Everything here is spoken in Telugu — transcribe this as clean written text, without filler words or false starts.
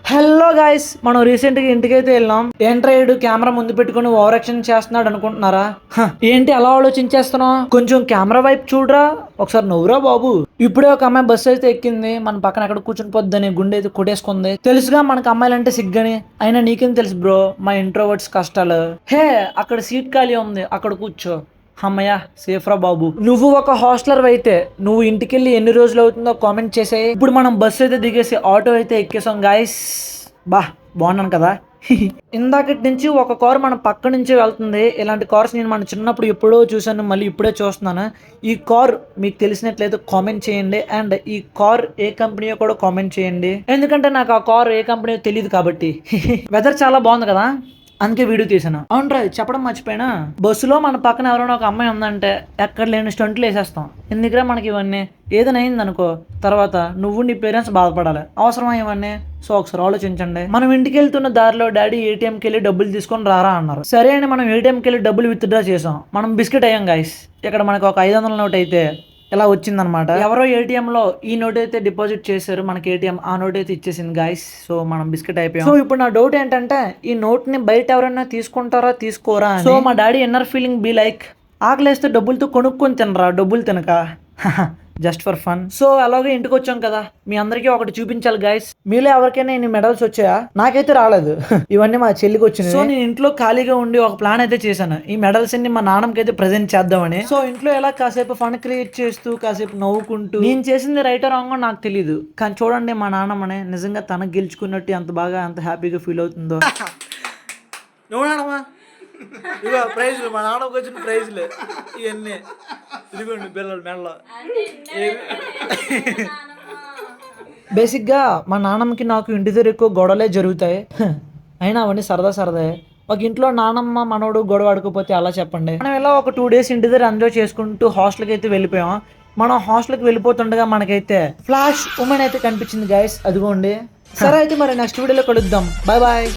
హలో గైస్, మనం రీసెంట్ గా ఇంటికైతే వెళ్ళాం. ఏంట్రాయుడు కెమెరా ముందు పెట్టుకుని ఓవర్ యాక్షన్ చేస్తున్నాడు అనుకుంటున్నారా? ఏంటి అలా ఆలోచించేస్తున్నావు? కొంచెం కెమెరా వైపు చూడరా, ఒకసారి నవ్వురా బాబు. ఇప్పుడే ఒక అమ్మాయి బస్సు అయితే ఎక్కింది. మన పక్కన ఎక్కడ కూర్చుని పోద్దని గుండె అయితే కొట్టేసుకుంది. తెలుసుగా మనకు అమ్మాయిలంటే సిగ్గని. అయినా నీకేం తెలుసు బ్రో మా ఇంట్రోవర్ట్స్ కష్టాలు. హే, అక్కడ సీట్ ఖాళీ ఉంది, అక్కడ కూర్చో. అమ్మయ్య, సేఫ్రా బాబు. నువ్వు ఒక హాస్టలర్ అయితే నువ్వు ఇంటికెళ్ళి ఎన్ని రోజులు అవుతుందో కామెంట్ చేసేయి. ఇప్పుడు మనం బస్సు అయితే దిగేసి ఆటో అయితే ఎక్కేసాం గాయస్. బాగున్నాను కదా. ఇందాకటి నుంచి ఒక కార్ మన పక్క నుంచి వెళ్తుంది. ఇలాంటి కార్స్ నేను మన చిన్నప్పుడు ఎప్పుడో చూసాను, మళ్ళీ ఇప్పుడే చూస్తున్నాను. ఈ కార్ మీకు తెలిసినట్లయితే కామెంట్ చేయండి. అండ్ ఈ కార్ ఏ కంపెనీయో కూడా కామెంట్ చేయండి, ఎందుకంటే నాకు ఆ కార్ ఏ కంపెనీయో తెలియదు కాబట్టి. వెదర్ చాలా బాగుంది కదా, అందుకే వీడియో తీసాను. అవును రా, చెప్పడం మర్చిపోయినా, బస్సులో మన పక్కన ఎవరైనా ఒక అమ్మాయి ఉందంటే ఎక్కడ లేని స్టంట్లు వేసేస్తాం. ఎందుకురా మనకి ఇవన్నీ? ఏదైనా అయింది అనుకో, తర్వాత నువ్వు నీ పేరెంట్స్ బాధపడాలి. అవసరమా ఇవన్నీ? సో ఒకసారి ఆలోచించండి. మనం ఇంటికి వెళ్తున్న దారిలో డాడీ ఏటీఎంకి వెళ్ళి డబ్బులు తీసుకొని రారా అన్నారు. సరే అని మనం ఏటీఎంకి వెళ్ళి డబ్బులు విత్డ్రా చేసాం. మనం బిస్కెట్ అయ్యాం గాయస్. ఇక్కడ మనకు ఒక 500 నోట్ అయితే ఇలా వచ్చిందనమాట. ఎవరో ఏటీఎంలో ఈ నోట్ అయితే డిపాజిట్ చేశారు, మనకి ఏటీఎం ఆ నోట్ అయితే ఇచ్చేసింది గాయస్. సో మనం బిస్కెట్ అయిపోయాం. సో ఇప్పుడు నా డౌట్ ఏంటంటే, ఈ నోట్ ని బయట ఎవరైనా తీసుకుంటారా తీసుకోరా? సో మా daddy inner feeling be like, ఆకలేస్తే డబ్బులతో కొనుక్కొని తినరా, డబ్బులు తినక. Just for fun. సో అలాగే ఇంటికి వచ్చాం కదా, మీ అందరికీ ఒకటి చూపించాలి గైస్. మీలో ఎవరికైనా ఇన్ని మెడల్స్ వచ్చాయా? నాకైతే రాలేదు. ఇవన్నీ మా చెల్లికి వచ్చినాయి. సో నేను ఇంట్లో ఖాళీగా ఉండి ఒక ప్లాన్ అయితే చేశాను. ఈ మెడల్స్ అన్ని మా నాన్నకి అయితే ప్రెజెంట్ చేద్దామని. సో ఇంట్లో ఎలా కాసేపు ఫన్ క్రియేట్ చేస్తూ కాసేపు నవ్వుకుంటూ, నేను చేసింది రైట్ ఆర్ రాంగ్ నాకు తెలియదు, కానీ చూడండి మా నాన్నమ్మనే నిజంగా తనకు గెలుచుకున్నట్టు ఎంత బాగా ఎంత హ్యాపీగా ఫీల్ అవుతుందో. ఇదిగో ప్రైజ్లు, మా నాన్నకు వచ్చిన ప్రైజ్లు ఇవన్నీ. ఇదిగోండి పిల్లలు మెడలో. బేసిక్గా మా నాన్నమ్మకి నాకు ఇంటి దగ్గర ఎక్కువ గొడవలే జరుగుతాయి. అయినా అవన్నీ సరదా. ఒక ఇంట్లో నానమ్మ మనోడు గొడవ ఆడుకోపోతే అలా చెప్పండి. మనం ఇలా ఒక 2 days ఇంటి దగ్గర ఎంజాయ్ చేసుకుంటూ హాస్టల్కి అయితే వెళ్ళిపోయాం. మనం హాస్టల్కి వెళ్ళిపోతుండగా మనకైతే ఫ్లాష్ ఉమెన్ అయితే కనిపించింది గైస్, అదిగోండి. సరే అయితే మరి నెక్స్ట్ వీడియోలో కలుద్దాం. బాయ్.